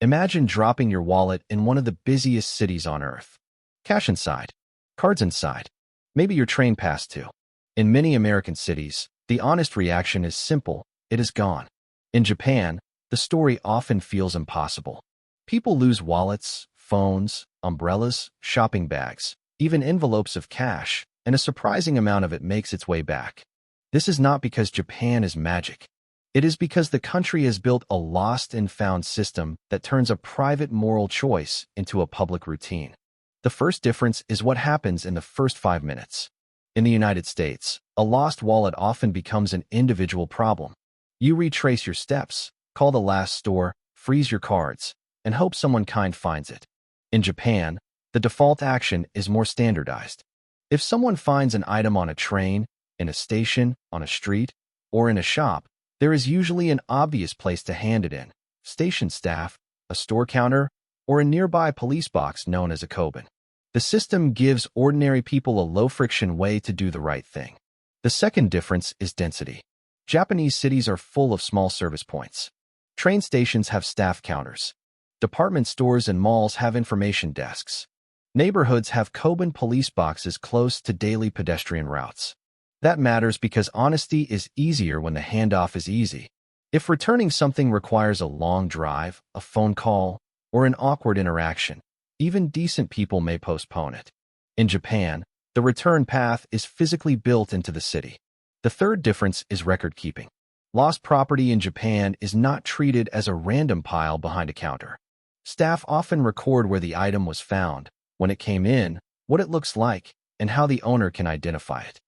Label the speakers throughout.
Speaker 1: Imagine dropping your wallet in one of the busiest cities on Earth. Cash inside, cards inside, maybe your train pass too. In many American cities, the honest reaction is simple: it is gone. In Japan, the story often feels impossible. People lose wallets, phones, umbrellas, shopping bags, even envelopes of cash, and a surprising amount of it makes its way back. This is not because Japan is magic. It is because the country has built a lost and found system that turns a private moral choice into a public routine. The first difference is what happens in the first 5 minutes. In the United States, a lost wallet often becomes an individual problem. You retrace your steps, call the last store, freeze your cards, and hope someone kind finds it. In Japan, the default action is more standardized. If someone finds an item on a train, in a station, on a street, or in a shop, there is usually an obvious place to hand it in: station staff, a store counter, or a nearby police box known as a koban. The system gives ordinary people a low-friction way to do the right thing. The second difference is density. Japanese cities are full of small service points. Train stations have staff counters. Department stores and malls have information desks. Neighborhoods have koban police boxes close to daily pedestrian routes. That matters because honesty is easier when the handoff is easy. If returning something requires a long drive, a phone call, or an awkward interaction, even decent people may postpone it. In Japan, the return path is physically built into the city. The third difference is record keeping. Lost property in Japan is not treated as a random pile behind a counter. Staff often record where the item was found, when it came in, what it looks like, and how the owner can identify it.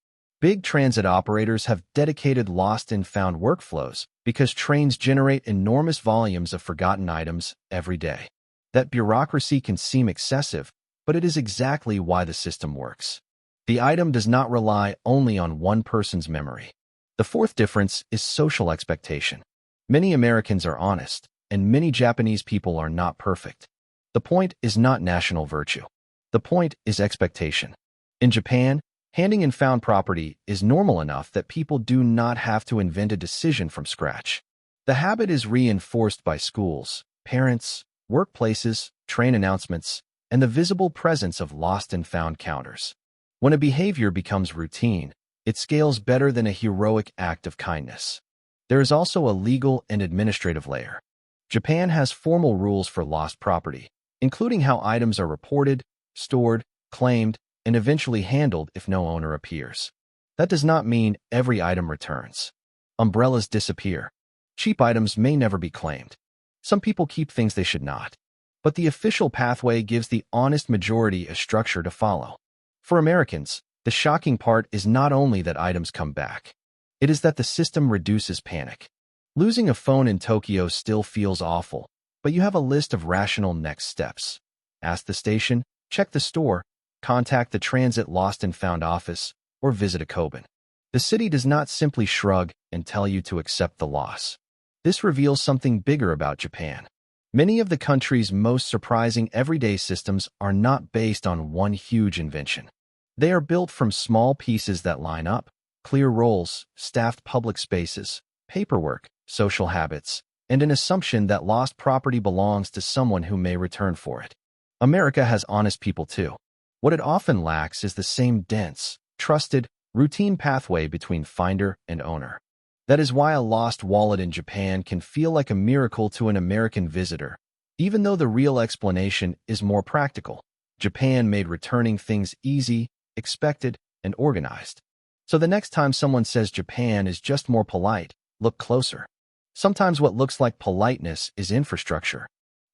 Speaker 1: Big transit operators have dedicated lost and found workflows because trains generate enormous volumes of forgotten items every day. That bureaucracy can seem excessive, but it is exactly why the system works. The item does not rely only on one person's memory. The fourth difference is social expectation. Many Americans are honest, and many Japanese people are not perfect. The point is not national virtue. The point is expectation. In Japan, handing in found property is normal enough that people do not have to invent a decision from scratch. The habit is reinforced by schools, parents, workplaces, train announcements, and the visible presence of lost and found counters. When a behavior becomes routine, it scales better than a heroic act of kindness. There is also a legal and administrative layer. Japan has formal rules for lost property, including how items are reported, stored, claimed, and eventually handled if no owner appears. That does not mean every item returns. Umbrellas disappear. Cheap items may never be claimed. Some people keep things they should not. But the official pathway gives the honest majority a structure to follow. For Americans, the shocking part is not only that items come back. It is that the system reduces panic. Losing a phone in Tokyo still feels awful, but you have a list of rational next steps. Ask the station, check the store, contact the transit lost and found office, or visit a koban. The city does not simply shrug and tell you to accept the loss. This reveals something bigger about Japan. Many of the country's most surprising everyday systems are not based on one huge invention. They are built from small pieces that line up: clear roles, staffed public spaces, paperwork, social habits, and an assumption that lost property belongs to someone who may return for it. America has honest people too. What it often lacks is the same dense, trusted, routine pathway between finder and owner. That is why a lost wallet in Japan can feel like a miracle to an American visitor, even though the real explanation is more practical. Japan made returning things easy, expected, and organized. So the next time someone says Japan is just more polite, look closer. Sometimes what looks like politeness is infrastructure.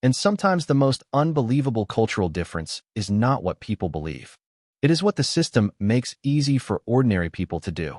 Speaker 1: And sometimes the most unbelievable cultural difference is not what people believe. It is what the system makes easy for ordinary people to do.